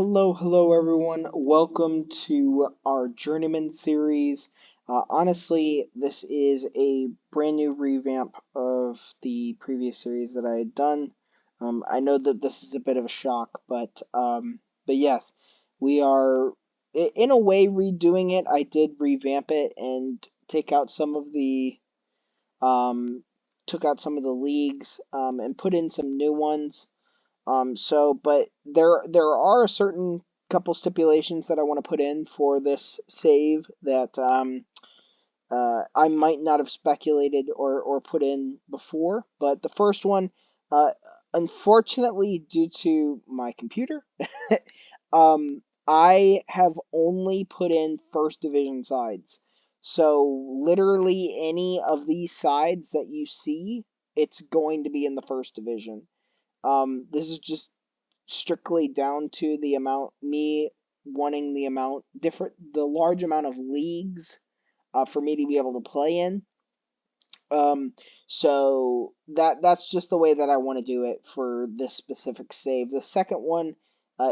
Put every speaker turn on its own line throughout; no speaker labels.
Hello everyone. Welcome to our Journeyman series. Honestly, this is a brand new revamp of the previous series that I had done. I know that this is a bit of a shock, but yes, we are in a way redoing it. I did revamp it and take out some of the um, took out some of the leagues and put in some new ones. But there are a certain couple stipulations that I want to put in for this save that I might not have speculated or put in before. But the first one, uh, unfortunately, due to my computer, I have only put in first division sides. So literally any of these sides that you see, it's going to be in the first division. This is just strictly down to the amount, me wanting the large amount of leagues for me to be able to play in. Um, so that's just the way that I want to do it for this specific save. The second one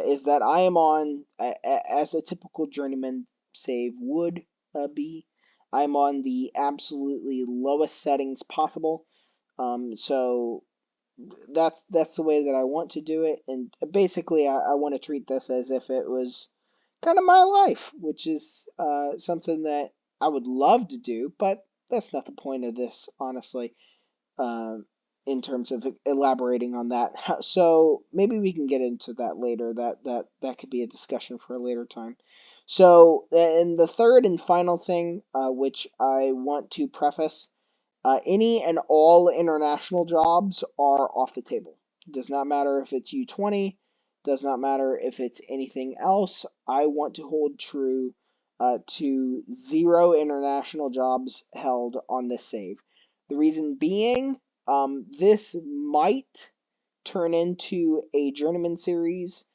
is that I am on, as a typical journeyman save would be, I'm on the absolutely lowest settings possible. So that's the way that I want to do it, and basically I want to treat this as if it was kind of my life, which is something that I would love to do, but that's not the point of this, honestly. Uh, in terms of elaborating on that, so maybe we can get into that later. That could be a discussion for a later time. So, and the third and final thing, which I want to preface, any and all international jobs are off the table. It does not matter if it's U20, does not matter if it's anything else. I want to hold true to 0 international jobs held on this save. The reason being, this might turn into a journeyman series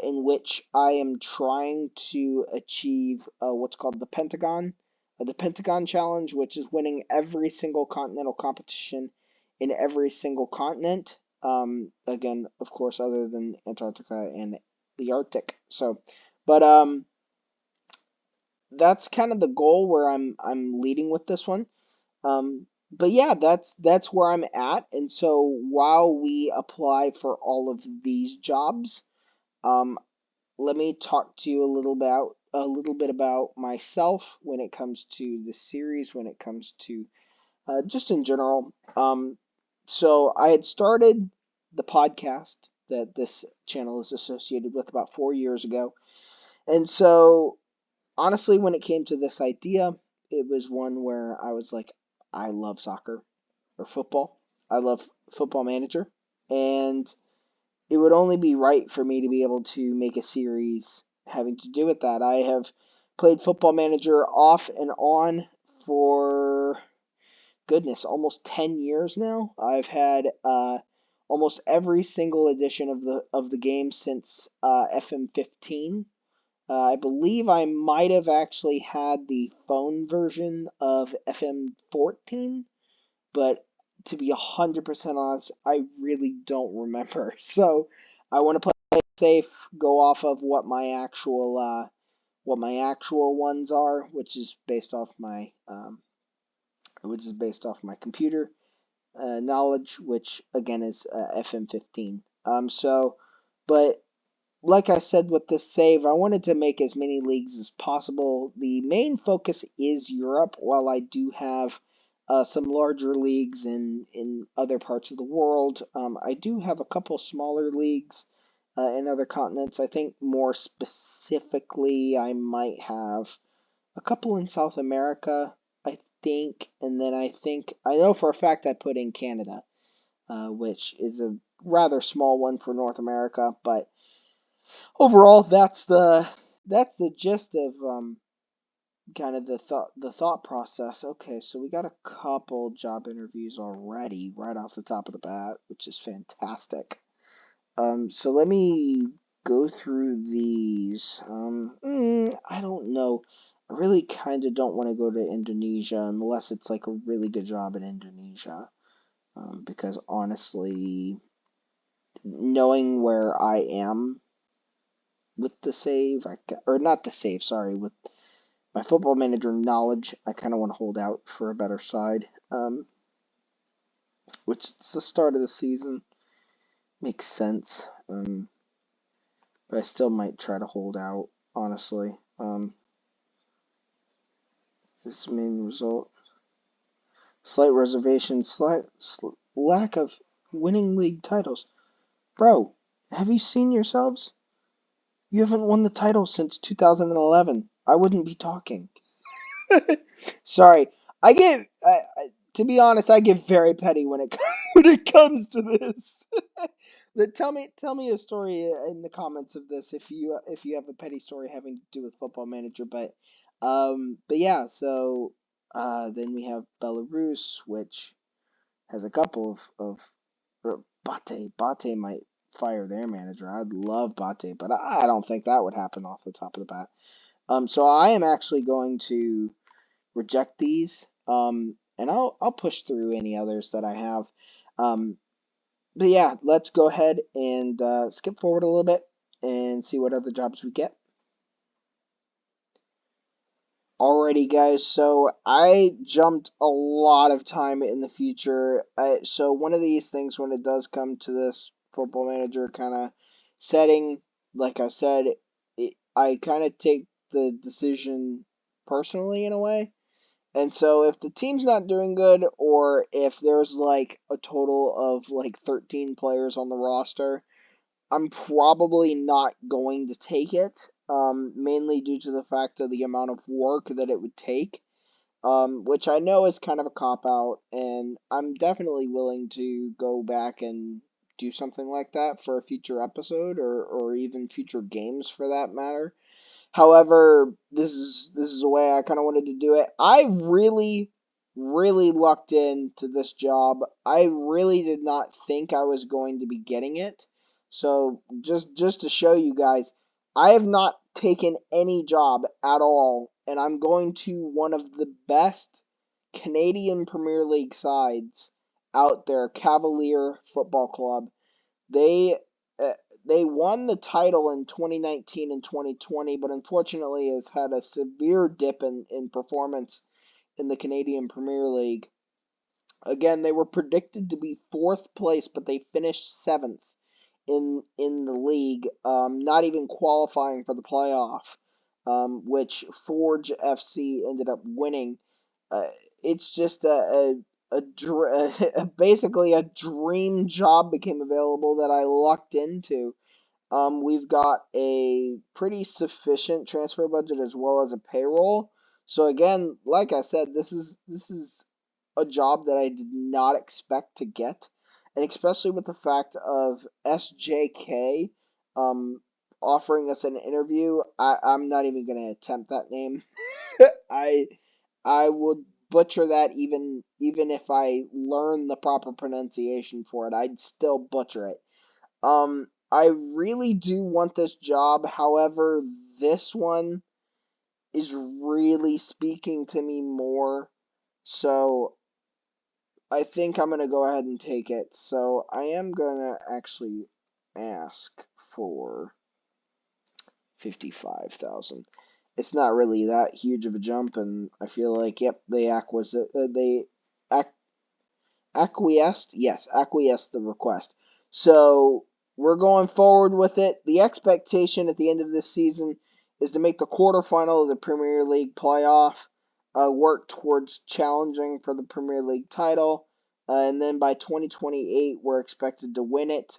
in which I am trying to achieve what's called the Pentagon Challenge, which is winning every single continental competition in every single continent. Again, of course, other than Antarctica and the Arctic. But that's kind of the goal where I'm leading with this one. But yeah, that's where I'm at. And so while we apply for all of these jobs, um, let me talk to you a little bit about myself when it comes to the series, when it comes to just in general. So I had started the podcast that this channel is associated with about 4 years ago, and so honestly, when it came to this idea, it was one where I was like, I love soccer or football. I love Football Manager, and it would only be right for me to be able to make a series having to do with that. I have played Football Manager off and on for goodness, almost 10 years now. I've had almost every single edition of the game since FM15. I believe I might have actually had the phone version of FM14, but to be 100% honest, I really don't remember. So I want to play it safe, go off of what my actual ones are, which is based off my computer knowledge, which again is FM15. But like I said with this save, I wanted to make as many leagues as possible. The main focus is Europe, while I do have some larger leagues in other parts of the world. I do have a couple smaller leagues in other continents. I think more specifically, I might have a couple in South America, I think, and then I know for a fact I put in Canada, which is a rather small one for North America, but overall, that's the gist of kind of the thought process. Okay, so we got a couple job interviews already right off the top of the bat, which is fantastic. So let me go through these. I don't know. I really kind of don't want to go to Indonesia unless it's like a really good job in Indonesia. Because honestly, knowing where I am with the save, or not the save, sorry, with my Football Manager knowledge, I kind of want to hold out for a better side, which is the start of the season. Makes sense, but I still might try to hold out, honestly. This main result. Slight reservation, lack of winning league titles. Bro, have you seen yourselves? You haven't won the title since 2011. I wouldn't be talking. Sorry, to be honest, I get very petty when it when it comes to this. But tell me a story in the comments of this if you have a petty story having to do with Football Manager. But yeah, so then we have Belarus, which has a couple of Bate might fire their manager. I'd love Bate, but I don't think that would happen off the top of the bat. So I am actually going to reject these, and I'll push through any others that I have. But yeah, let's go ahead and skip forward a little bit and see what other jobs we get. Alrighty, guys, so I jumped a lot of time in the future. So one of these things, when it does come to this Football Manager kind of setting, like I said, I kind of take the decision personally in a way. And so if the team's not doing good, or if there's like a total of like 13 players on the roster, I'm probably not going to take it, mainly due to the fact of the amount of work that it would take, which I know is kind of a cop-out, and I'm definitely willing to go back and do something like that for a future episode, or even future games for that matter. However, this is the way I kind of wanted to do it. I really, really lucked into this job. I really did not think I was going to be getting it. So just to show you guys, I have not taken any job at all, and I'm going to one of the best Canadian Premier League sides out there, Cavalier Football Club. They uh, they won the title in 2019 and 2020, but unfortunately has had a severe dip in performance in the Canadian Premier League. Again, they were predicted to be fourth place, but they finished seventh in the league, not even qualifying for the playoff, which Forge FC ended up winning. Uh, it's just basically a dream job became available that I lucked into. We've got a pretty sufficient transfer budget as well as a payroll. So again, like I said, this is a job that I did not expect to get, and especially with the fact of SJK offering us an interview. I'm not even going to attempt that name. I I would butcher that even if I learn the proper pronunciation for it. I'd still butcher it. I really do want this job. However, this one is really speaking to me more. So I think I'm going to go ahead and take it. So I am going to actually ask for 55,000. It's not really that huge of a jump, and I feel like, yep, they acquiesced? Yes, acquiesced the request. So we're going forward with it. The expectation at the end of this season is to make the quarterfinal of the Premier League playoff, work towards challenging for the Premier League title, and then by 2028 we're expected to win it.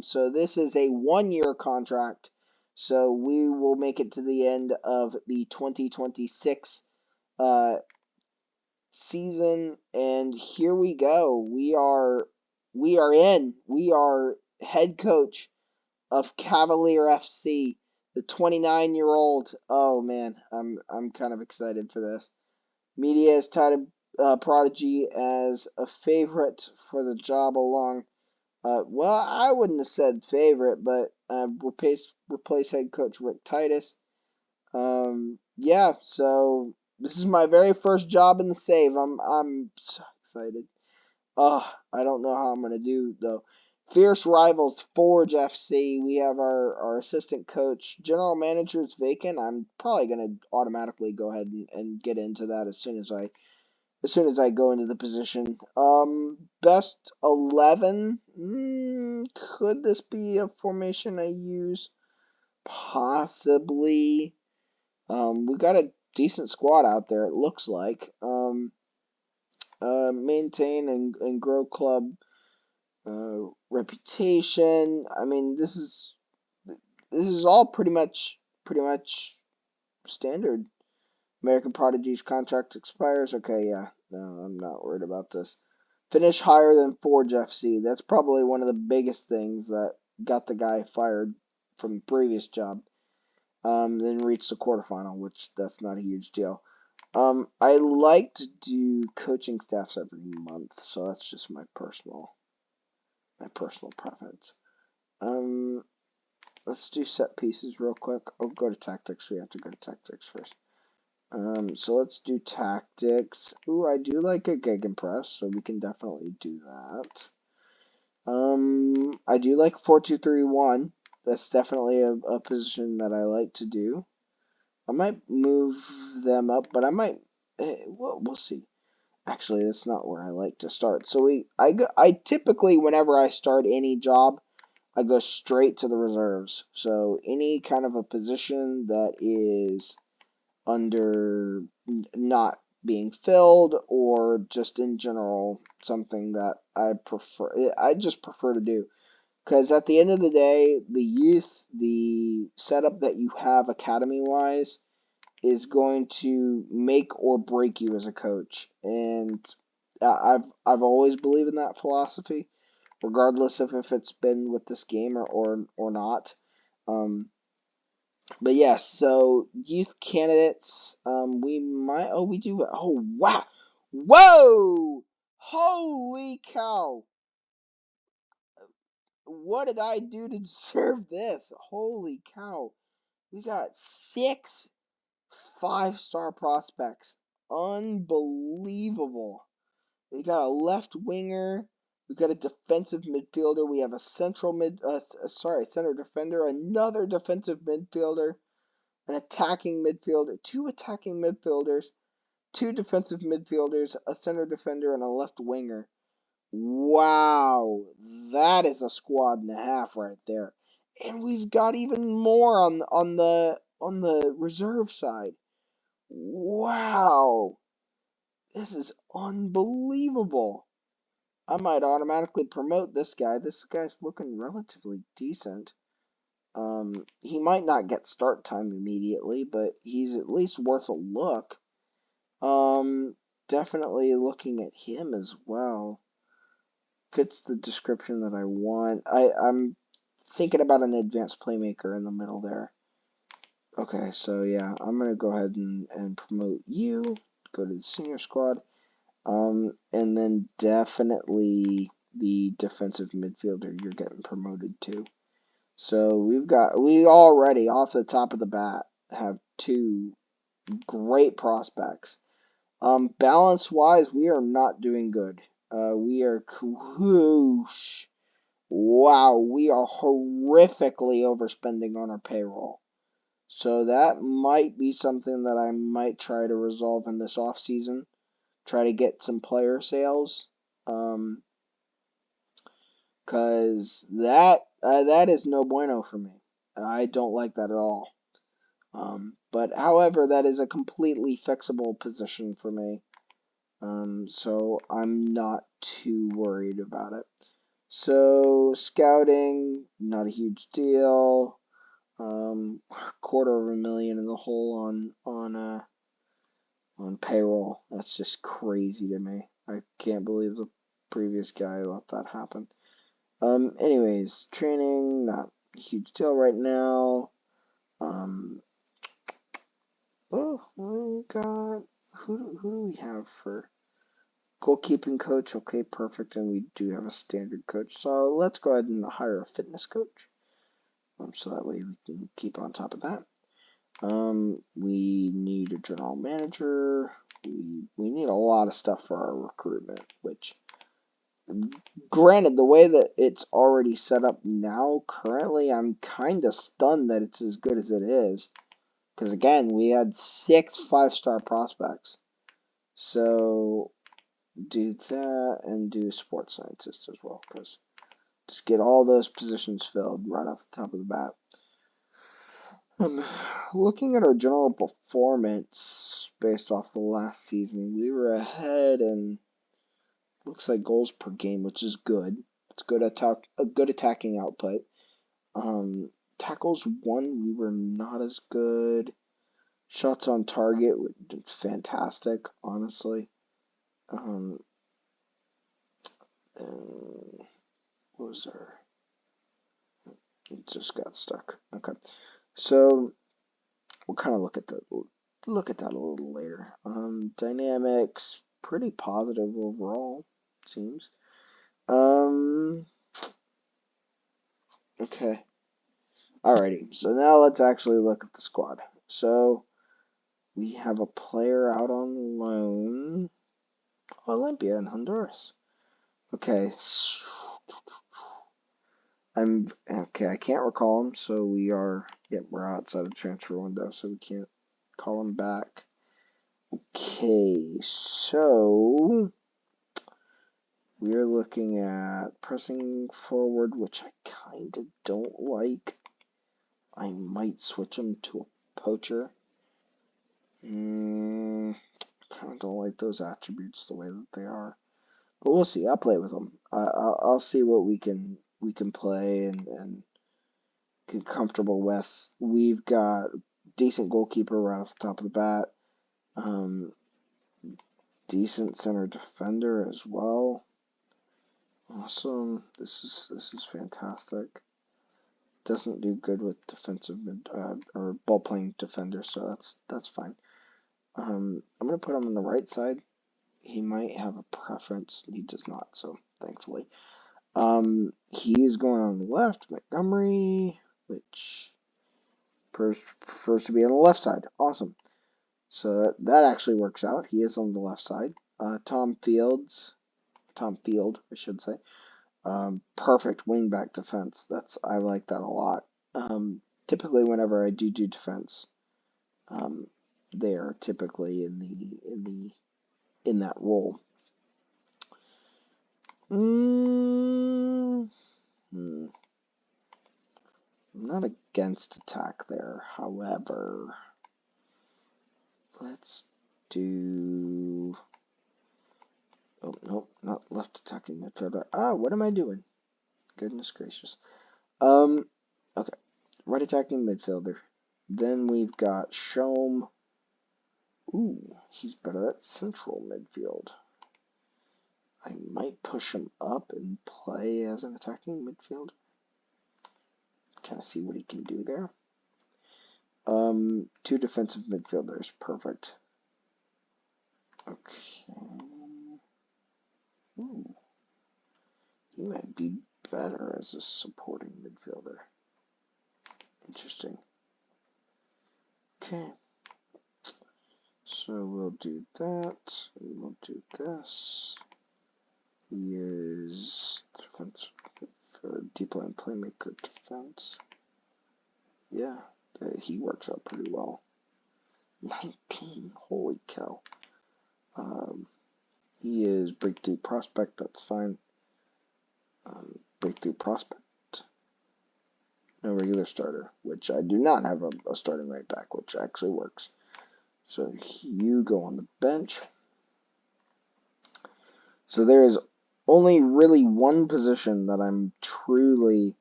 So this is a 1-year contract. So we will make it to the end of the 2026 season, and here we go. We are in. We are head coach of Cavalier FC, the 29-year-old. Oh man, I'm kind of excited for this. Media has touted Prodigy as a favorite for the job along. Well, I wouldn't have said favorite, but replace head coach Rick Titus. Yeah, so this is my very first job in the save. I'm so excited. Oh, I don't know how I'm gonna do though. Fierce Rivals Forge FC. We have our assistant coach. General manager is vacant. I'm probably gonna automatically go ahead and get into that as soon as I go into the position. Best 11. Could this be a formation I use? Possibly. We got a decent squad out there, it looks like. Maintain and grow club reputation. I mean, this is all pretty much standard. American Prodigy's contract expires. Okay, yeah, no, I'm not worried about this. Finish higher than Forge FC. That's probably one of the biggest things that got the guy fired from the previous job. Then reach the quarterfinal, which that's not a huge deal. I like to do coaching staffs every month, so that's just my personal preference. Let's do set pieces real quick. Oh, go to tactics. We have to go to tactics first. So let's do tactics. Ooh, I do like a gegenpress, so we can definitely do that. I do like 4-2-3-1. That's definitely a position that I like to do. I might move them up, but I might. We'll see. Actually, that's not where I like to start. So I typically, whenever I start any job, I go straight to the reserves. So any kind of a position that is under not being filled, or just in general something that I just prefer to do. Because at the end of the day, the youth, the setup that you have academy-wise is going to make or break you as a coach. And I've always believed in that philosophy, regardless of if it's been with this game or not. But yes, so youth candidates, we do, oh wow, whoa, holy cow, what did I do to deserve this? Holy cow, we got 6 5-star prospects, unbelievable. We got a left winger, we got a defensive midfielder, we have a center defender, another defensive midfielder, an attacking midfielder, 2 attacking midfielders, 2 defensive midfielders, a center defender, and a left winger. Wow, that is a squad and a half right there. And we've got even more on the reserve side. Wow, this is unbelievable. I might automatically promote this guy. This guy's looking relatively decent. He might not get start time immediately, but he's at least worth a look. Definitely looking at him as well. Fits the description that I want. I'm thinking about an advanced playmaker in the middle there. Okay, so yeah, I'm gonna go ahead and promote you. Go to the senior squad. And then definitely the defensive midfielder you're getting promoted to. So we already off the top of the bat have 2 great prospects. Balance wise, we are not doing good. We are whoosh. Wow, we are horrifically overspending on our payroll. So that might be something that I might try to resolve in this off season. Try to get some player sales. Cause that is no bueno for me. I don't like that at all. But however, that is a completely fixable position for me. So I'm not too worried about it. So scouting, not a huge deal. $250,000 in the hole on payroll. That's just crazy to me. I can't believe the previous guy let that happen. Anyways, training, not a huge deal right now. Oh, we got, who do we have for goalkeeping coach? Okay, perfect, and we do have a standard coach. So let's go ahead and hire a fitness coach. So that way we can keep on top of that. We need a general manager. We need a lot of stuff for our recruitment, which Granted, the way that it's already set up now, currently, I'm kind of stunned that it's as good as it is. Because again, we had 6 5-star prospects. So, do that and do sports scientist as well. Because just get all those positions filled right off the top of the bat. Looking at our general performance based off the last season, we were ahead and looks like goals per game, which is good. It's good a good attacking output. Tackles won, we were not as good. Shots on target, fantastic, honestly. And what was there? It just got stuck. Okay, so we'll kind of look at that a little later. Dynamics, pretty positive overall, it seems. Okay. Alrighty, so now let's actually look at the squad. So we have a player out on loan, Olympia in Honduras. Okay. I can't recall him, so we're outside of the transfer window, so we can't call him back. Okay, so we're looking at pressing forward, which I kind of don't like. I might switch him to a poacher. I kind of don't like those attributes the way that they are, but we'll see. I'll play with them. I'll see what we can play and get comfortable with. We've got decent goalkeeper right off the top of the bat. Decent center defender as well. Awesome. This is fantastic. Doesn't do good with defensive or ball playing defender, so that's fine. I'm gonna put him on the right side. He might have a preference. He does not, so thankfully. He is going on the left, Montgomery, which prefers to be on the left side. Awesome. So that actually works out. He is on the left side. Tom Field, I should say. Perfect wingback defense. I like that a lot. Typically, whenever I do defense, they are typically in that role. I'm not against attack there. However, let's do. Oh, nope, not left attacking midfielder. What am I doing? Goodness gracious. Okay. Right attacking midfielder. Then we've got Shom. Ooh, he's better at central midfield. I might push him up and play as an attacking midfielder. Kind of see what he can do there. 2 defensive midfielders. Perfect. Okay. Ooh. He might be better as a supporting midfielder. Interesting. Okay. So we'll do that. And we'll do this. He is defense for deep line playmaker defense. Yeah, he works out pretty well. 19. Holy cow. He is breakthrough prospect. That's fine. Breakthrough prospect. No regular starter, which I do not have a starting right back, which actually works. So you go on the bench. So there is only really one position that I'm truly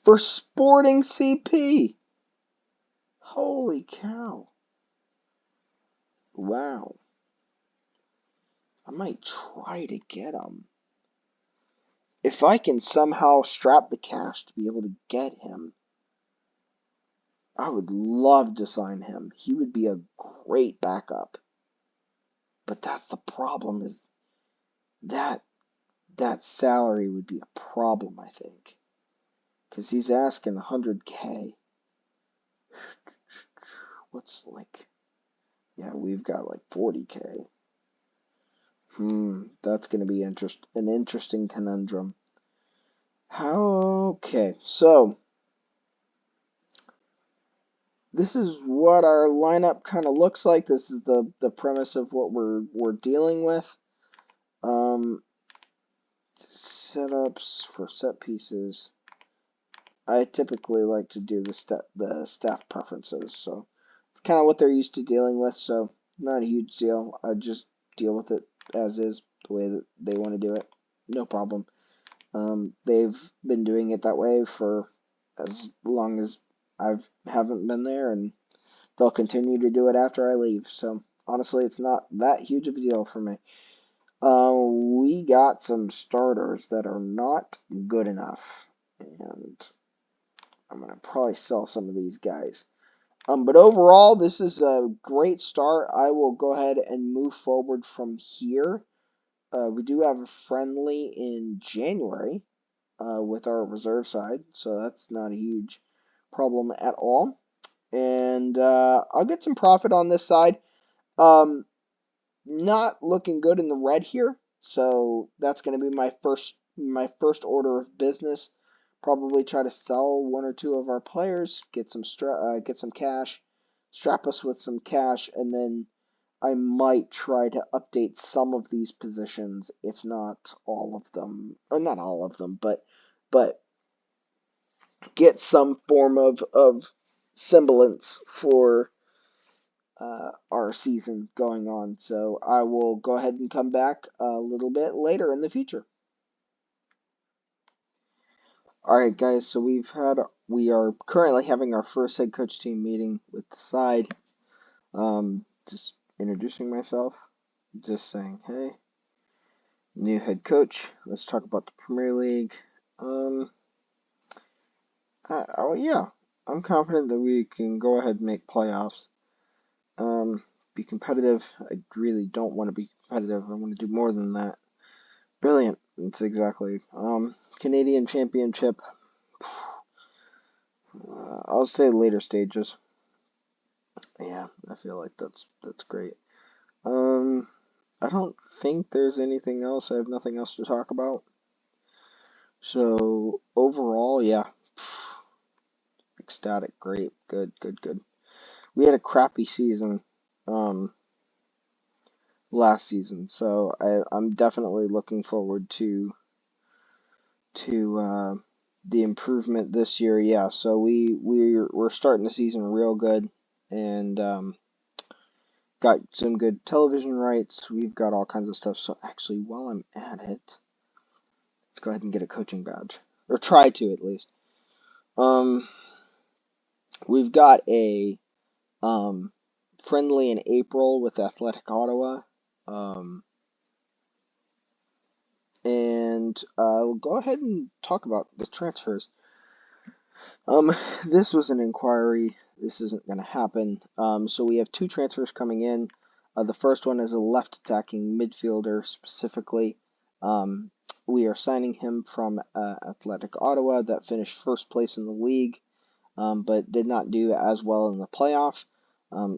for Sporting CP. Holy cow. Wow. I might try to get him. If I can somehow strap the cash to be able to get him, I would love to sign him. He would be a great backup. But that's the problem, is that salary would be a problem, I think. Because he's asking 100K. What's like... Yeah, we've got like 40K. That's going to be an interesting conundrum. Okay, so this is what our lineup kind of looks like. This is the premise of what we're dealing with. Setups for set pieces. I typically like to do the staff preferences, so it's kind of what they're used to dealing with. So not a huge deal. I just deal with it as is, the way that they want to do it. No problem. They've been doing it that way for as long as I haven't been there, and they'll continue to do it after I leave. So honestly, it's not that huge of a deal for me. We got some starters that are not good enough, and I'm gonna probably sell some of these guys. But overall, this is a great start. I will go ahead and move forward from here. We do have a friendly in January with our reserve side, so that's not a huge problem at all. And I'll get some profit on this side. Not looking good in the red here, so that's going to be my first order of business. Probably try to sell one or two of our players, get some cash, strap us with some cash, and then I might try to update some of these positions, if not all of them, or not all of them, but get some form of semblance for our season going on. So I will go ahead and come back a little bit later in the future. All right, guys. So we are currently having our first head coach team meeting with the side. Just introducing myself, just saying, hey, new head coach. Let's talk about the Premier League. Yeah, I'm confident that we can go ahead and make playoffs. Be competitive. I really don't want to be competitive. I want to do more than that. Brilliant. That's exactly. Canadian Championship. I'll say later stages. Yeah, I feel like that's great. I don't think there's anything else. I have nothing else to talk about. So overall, yeah, ecstatic, great, good. We had a crappy season, last season, so I'm definitely looking forward to the improvement this year. Yeah, so we're starting the season real good, and got some good television rights. We've got all kinds of stuff. So actually, while I'm at it, let's go ahead and get a coaching badge, or try to at least. We've got a friendly in April with Athletic Ottawa. And I'll go ahead and talk about the transfers. This was an inquiry. This isn't going to happen. So we have two transfers coming in. The first one is a left attacking midfielder specifically. We are signing him from Athletic Ottawa that finished first place in the league, but did not do as well in the playoff.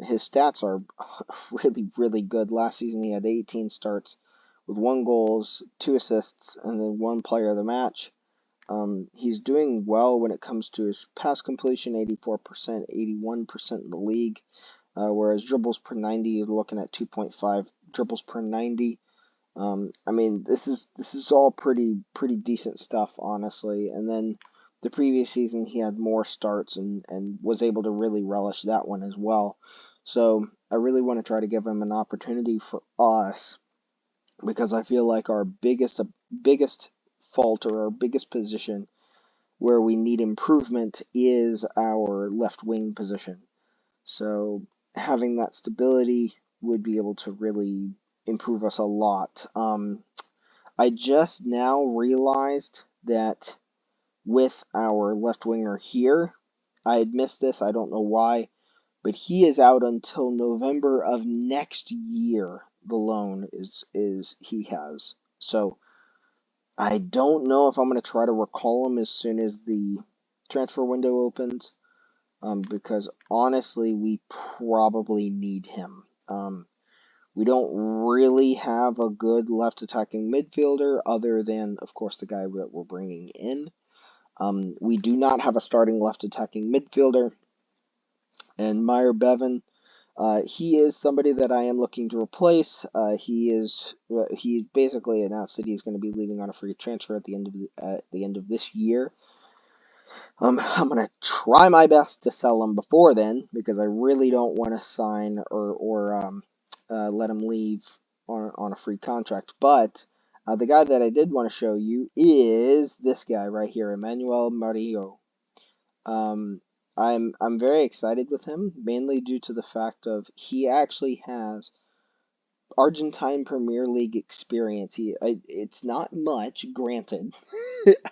His stats are really, really good. Last season he had 18 starts with 1 goal, 2 assists, and then 1 player of the match. He's doing well when it comes to his pass completion, 84%, 81% in the league, whereas dribbles per 90, you're looking at 2.5 dribbles per 90. I mean, this is all pretty decent stuff, honestly. And then the previous season, he had more starts and was able to really relish that one as well. So I really want to try to give him an opportunity for us, because I feel like our biggest fault, or our biggest position where we need improvement, is our left wing position. So having that stability would be able to really improve us a lot. I just now realized that with our left winger here, I had missed this, I don't know why, but he is out until November of next year. The loan is he has. So I don't know if I'm going to try to recall him as soon as the transfer window opens, because honestly, we probably need him. We don't really have a good left attacking midfielder other than, of course, the guy that we're bringing in. We do not have a starting left attacking midfielder. And Meyer Bevan, he is somebody that I am looking to replace. He basically announced that he's going to be leaving on a free transfer at the end of this year. I'm going to try my best to sell him before then because I really don't want to sign or let him leave on a free contract. But the guy that I did want to show you is this guy right here, Emmanuel Mario. I'm very excited with him, mainly due to the fact of he actually has Argentine Premier League experience. It's not much, granted.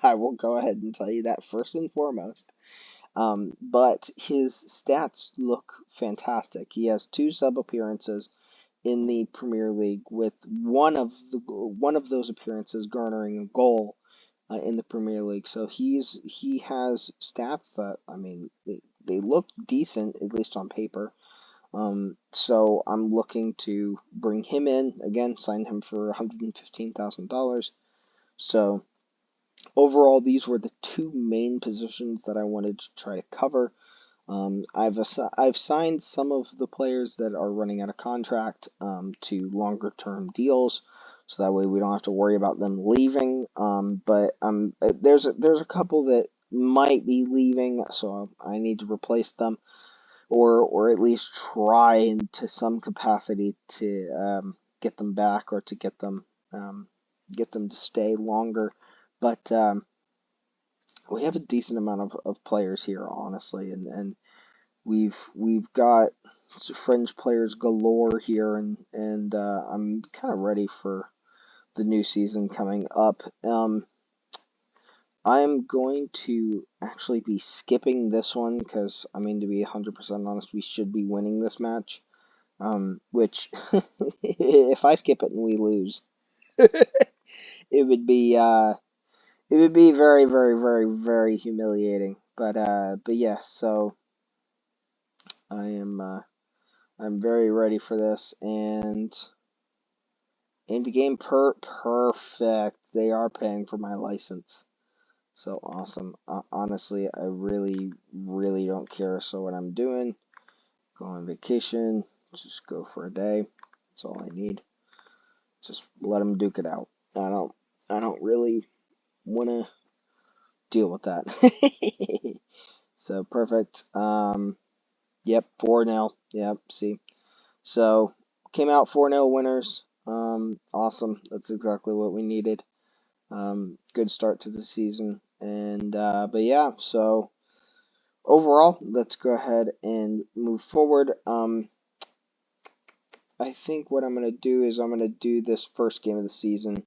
I will go ahead and tell you that first and foremost. But his stats look fantastic. He has 2 sub appearances in the Premier League, with one of those appearances garnering a goal in the Premier League. So he has stats that, I mean, they look decent, at least on paper. So I'm looking to bring him in again, sign him for $115,000. So overall, these were the 2 main positions that I wanted to try to cover. I've signed some of the players that are running out of contract to longer term deals, so that way we don't have to worry about them leaving. But there's a couple that might be leaving, so I need to replace them, or at least try into some capacity to get them back, or to get them to stay longer. But we have a decent amount of players here, honestly, and we've got fringe players galore here, and I'm kind of ready for the new season coming up. I'm going to actually be skipping this one because, I mean, to be 100% honest, we should be winning this match. Which, if I skip it and we lose, it would be very, very, very, very humiliating. But yes, so I'm very ready for this, and into game perfect. They are paying for my license, so awesome. Honestly, I really, really don't care. So what I'm doing, go on vacation, just go for a day. That's all I need. Just let them duke it out. I don't really want to deal with that. So perfect. Yep, 4-0. Yep, see. So came out 4-0 winners. Awesome. That's exactly what we needed. Good start to the season. And but yeah, so overall, let's go ahead and move forward. I think what I'm gonna do is I'm gonna do this first game of the season,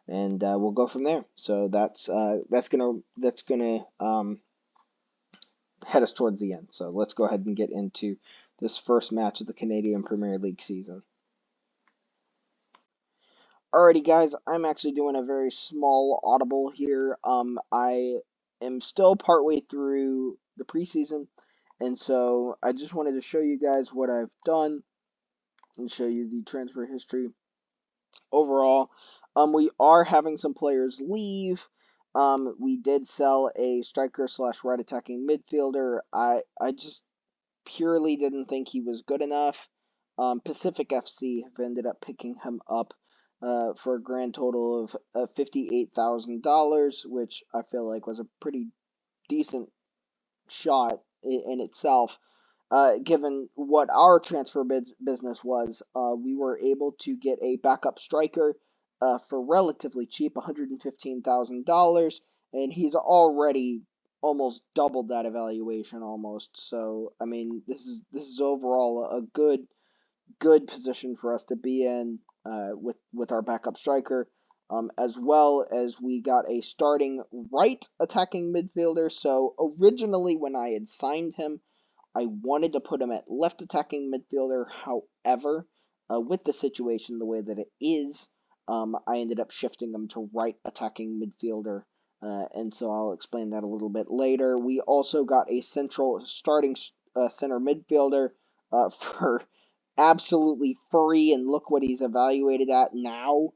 and we'll go from there. So that's gonna head us towards the end. So let's go ahead and get into this first match of the Canadian Premier League season. Alrighty, guys, I'm actually doing a very small audible here. I am still partway through the preseason, and so I just wanted to show you guys what I've done and show you the transfer history overall. We are having some players leave. We did sell a striker slash right attacking midfielder. I just purely didn't think he was good enough. Pacific FC have ended up picking him up for a grand total of $58,000, which I feel like was a pretty decent shot in itself. Given what our transfer business was, we were able to get a backup striker for relatively cheap, $115,000, and he's already almost doubled that evaluation almost. So I mean, this is overall a good position for us to be in with our backup striker. As well as we got a starting right attacking midfielder. So originally, when I had signed him, I wanted to put him at left attacking midfielder. However, with the situation the way that it is, I ended up shifting him to right attacking midfielder. And so I'll explain that a little bit later. We also got a central starting center midfielder for absolutely free, and look what he's evaluated at now.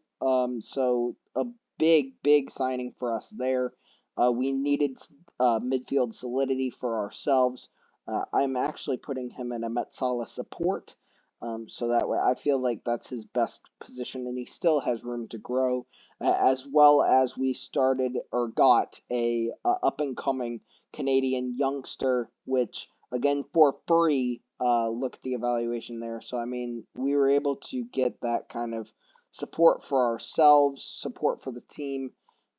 So a big signing for us there. We needed midfield solidity for ourselves. I'm actually putting him in a Metsala support, so that way I feel like that's his best position, and he still has room to grow. As well as we started or got a up and coming Canadian youngster, which again for free. Look at the evaluation there. So I mean, we were able to get that kind of support for ourselves, support for the team,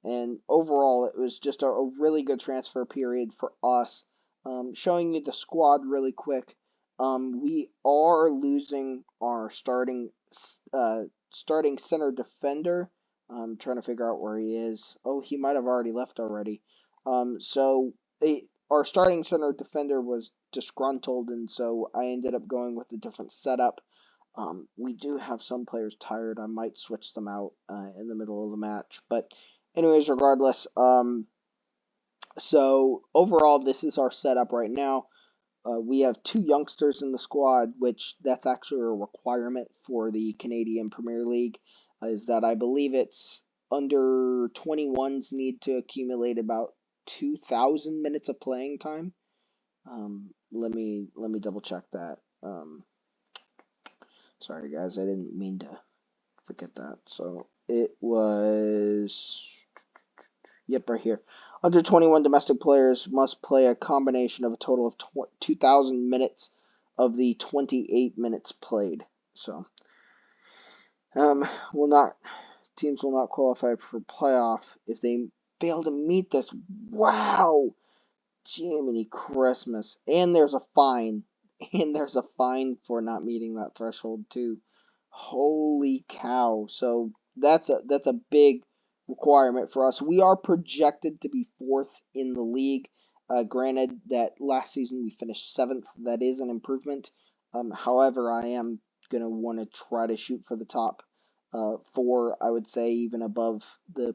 and overall, it was just a really good transfer period for us. Showing you the squad really quick, we are losing our starting center defender. I'm trying to figure out where he is. Oh, he might have already left already. So our starting center defender was disgruntled, and so I ended up going with a different setup. We do have some players tired. I might switch them out in the middle of the match. But anyways, regardless, so overall, this is our setup right now. We have two youngsters in the squad, which that's actually a requirement for the Canadian Premier League, is that I believe it's under 21s need to accumulate about 2,000 minutes of playing time. Let me double check that. Sorry guys, I didn't mean to forget that. So it was, yep, right here. Under 21 domestic players must play a combination of a total of 2,000 minutes of the 28 minutes played. So, will not teams will not qualify for playoff if they fail to meet this. Wow, Jiminy Christmas! And there's a fine, and there's a fine for not meeting that threshold too. Holy cow! So that's a big requirement for us. We are projected to be fourth in the league. Granted that last season we finished seventh. That is an improvement. However, I am gonna want to try to shoot for the top four. I would say even above the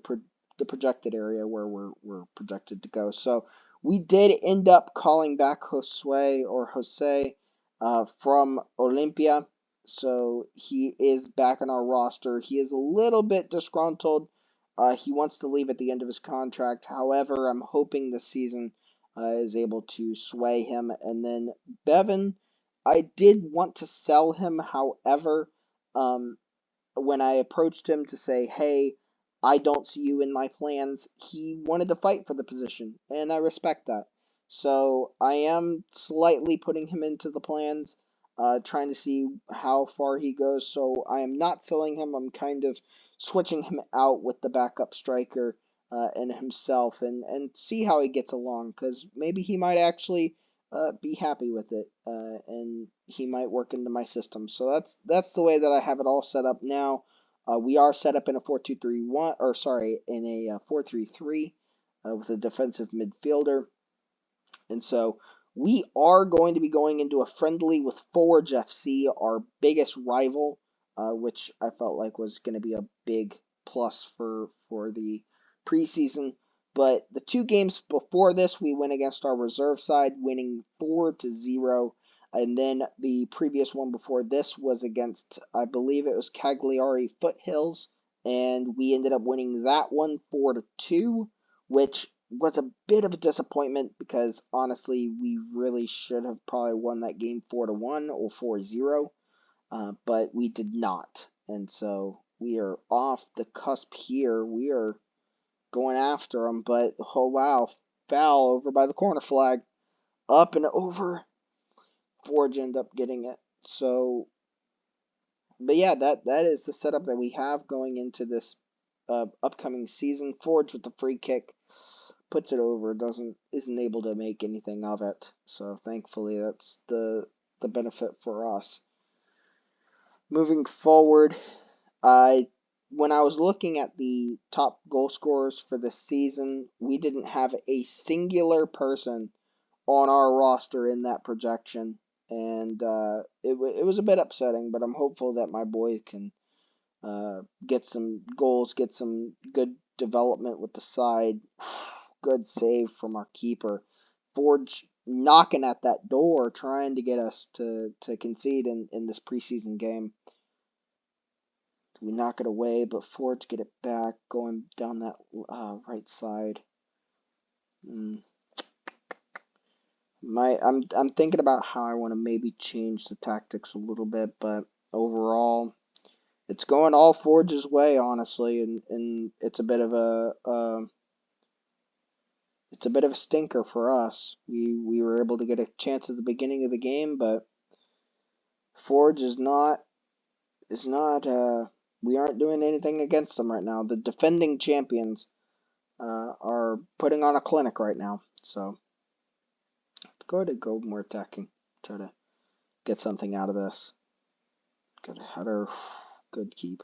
projected area where we're projected to go. So we did end up calling back Jose from Olympia. So he is back on our roster. He is a little bit disgruntled. He wants to leave at the end of his contract. However, I'm hoping this season is able to sway him. And then Bevan, I did want to sell him. However, when I approached him to say, hey, I don't see you in my plans, he wanted to fight for the position, and I respect that. So I am slightly putting him into the plans, trying to see how far he goes. So I am not selling him. I'm kind of switching him out with the backup striker and himself, and see how he gets along, because maybe he might actually be happy with it, and he might work into my system. So that's the way that I have it all set up now. We are set up in a 4-2-3-1, or sorry, in a 4-3-3 with a defensive midfielder, and so we are going to be going into a friendly with Forge FC, our biggest rival, which I felt like was going to be a big plus for the preseason. But the two games before this, we went against our reserve side, winning 4-0. And then the previous one before this was against, I believe it was Cagliari Foothills, and we ended up winning that one 4-2, which was a bit of a disappointment because honestly, we really should have probably won that game 4-1 or 4-0, but we did not. And so we are off the cusp here. We are going after them, but oh wow, foul over by the corner flag, up and over. Forge end up getting it. So, but yeah, that is the setup that we have going into this upcoming season. Forge with the free kick puts it over, isn't able to make anything of it. So thankfully that's the benefit for us. Moving forward, when I was looking at the top goal scorers for this season, we didn't have a singular person on our roster in that projection, and it was a bit upsetting. But I'm hopeful that my boy can get some goals, get some good development with the side. Good save from our keeper. Forge knocking at that door, trying to get us to concede in this preseason game. We knock it away, but Forge get it back, going down that right side. I'm thinking about how I want to maybe change the tactics a little bit, but overall, it's going all Forge's way, honestly, and it's a bit of a stinker for us. We were able to get a chance at the beginning of the game, but Forge is not. We aren't doing anything against them right now. The defending champions are putting on a clinic right now. So let's go ahead and go more attacking. Try to get something out of this. Good header. Good keep.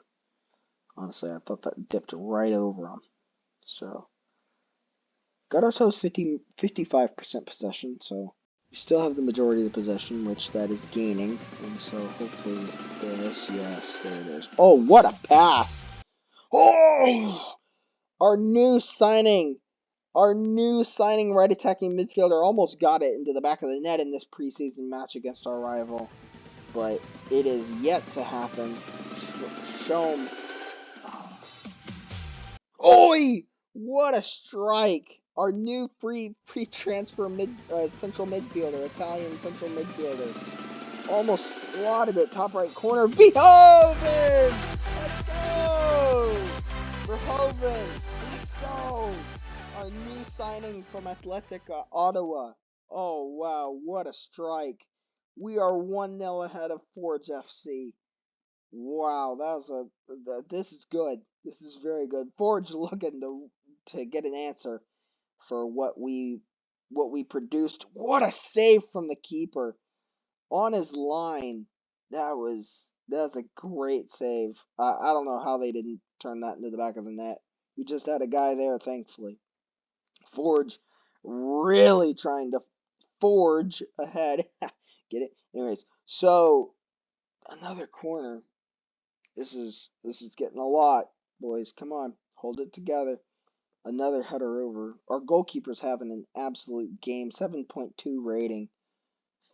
Honestly, I thought that dipped right over him. So got ourselves 55% possession. So we still have the majority of the possession, which that is gaining. And so hopefully this, yes, there it is. Oh, what a pass! Oh! Our new signing right attacking midfielder almost got it into the back of the net in this preseason match against our rival. But it is yet to happen. Shom. Oi! What a strike! Our new free transfer central midfielder, Italian central midfielder. Almost slotted it top right corner. Verhoeven! Let's go! Verhoeven! Let's go! Our new signing from Athletic Ottawa. Oh, wow, what a strike. We are 1-0 ahead of Forge FC. Wow, this is good. This is very good. Forge looking to get an answer for what we produced. What a save from the keeper on his line. That was a great save. I don't know how they didn't turn that into the back of the net. We just had a guy there, thankfully. Forge really trying to forge ahead. Get it? Anyways, so another corner. This is getting a lot, boys. Come on, hold it together. Another header over. Our goalkeeper's having an absolute game. 7.2 rating.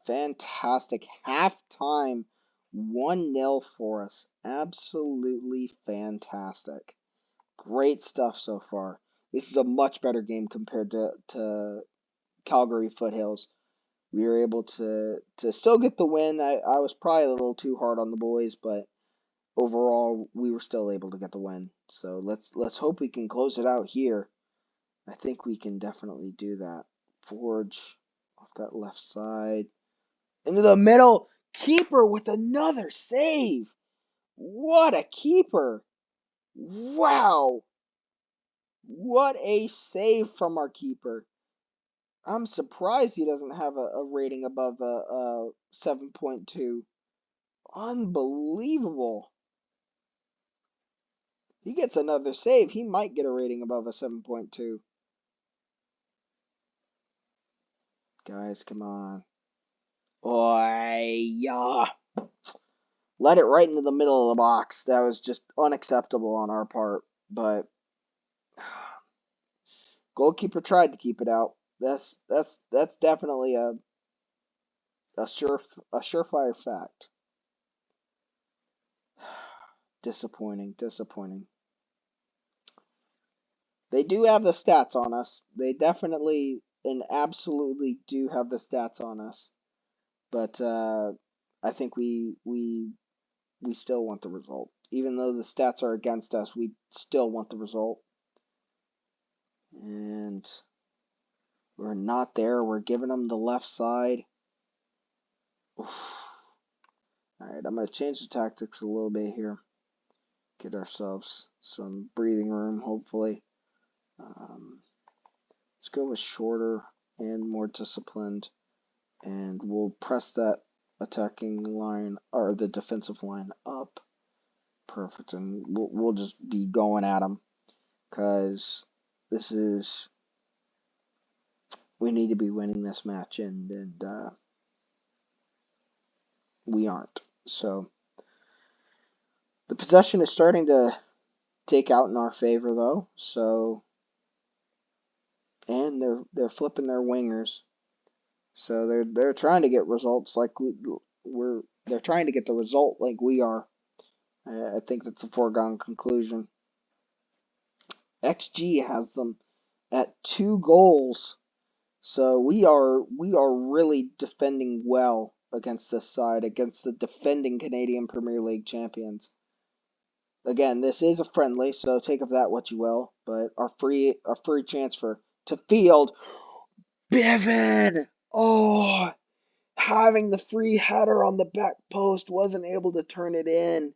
Fantastic. Halftime 1-0 for us. Absolutely fantastic. Great stuff so far. This is a much better game compared to Calgary Foothills. We were able to still get the win. I was probably a little too hard on the boys, but overall we were still able to get the win. So let's hope we can close it out here. I think we can definitely do that. Forge off that left side. Into the middle. Keeper with another save. What a keeper. Wow. What a save from our keeper. I'm surprised he doesn't have a rating above a 7.2. Unbelievable. He gets another save. He might get a rating above a 7.2. Guys, come on. Yeah. Let it right into the middle of the box. That was just unacceptable on our part. But goalkeeper tried to keep it out. That's definitely a surefire fact. Disappointing. They do have the stats on us. They definitely and absolutely do have the stats on us. But I think we still want the result. Even though the stats are against us, we still want the result. And we're not there. We're giving them the left side. Oof. Alright, I'm going to change the tactics a little bit here. Get ourselves some breathing room, hopefully. Let's go with shorter and more disciplined. And we'll press that attacking line, or the defensive line up. Perfect. And we'll just be going at them. Because we need to be winning this match, and we aren't. So the possession is starting to take out in our favor, though. So, and they're flipping their wingers. So they're trying to get results like they're trying to get the result like we are. I think that's a foregone conclusion. XG has them at 2 goals. So we are really defending well against this side, against the defending Canadian Premier League champions. Again, this is a friendly, so take of that what you will. But our free transfer to Field, Bevan. Oh, having the free header on the back post, wasn't able to turn it in.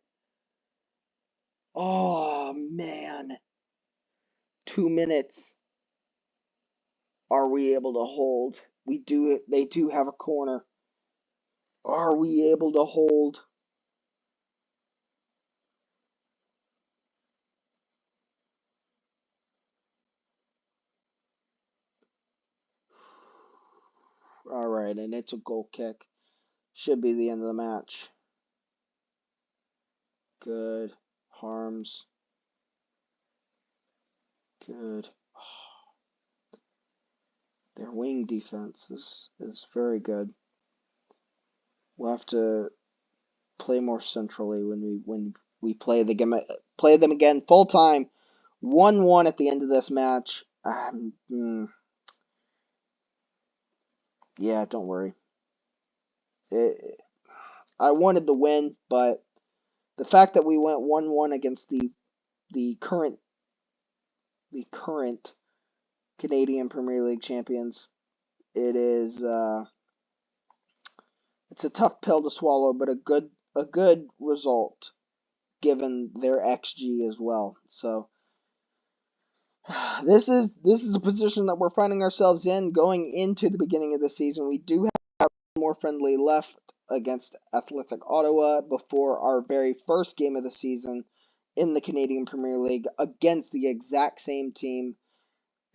Oh man, 2 minutes. Are we able to hold? We do it. They do have a corner. Are we able to hold? Alright, and it's a goal kick. Should be the end of the match. Good. Harms. Good. Their wing defense is very good. We'll have to play more centrally when we play them again full time. 1-1 at the end of this match. Yeah, don't worry. I wanted the win, but the fact that we went 1-1 against the current Canadian Premier League champions, it's a tough pill to swallow, but a good result given their XG as well. So this is a position that we're finding ourselves in going into the beginning of the season. We do have more friendly left against Athletic Ottawa before our very first game of the season in the Canadian Premier League against the exact same team,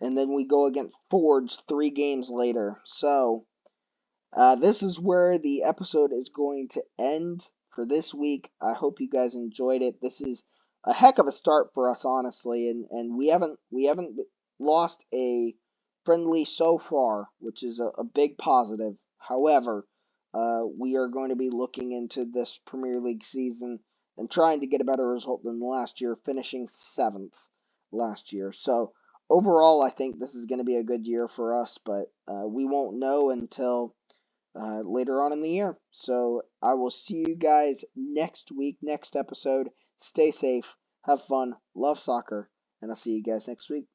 and then we go against Forge 3 games later. So this is where the episode is going to end for this week. I hope you guys enjoyed it. This is a heck of a start for us, honestly, and we haven't lost a friendly so far, which is a big positive. However, we are going to be looking into this Premier League season and trying to get a better result than last year, finishing 7th last year. So overall, I think this is going to be a good year for us, but we won't know until later on in the year. So I will see you guys next week, next episode. Stay safe, have fun, love soccer, and I'll see you guys next week.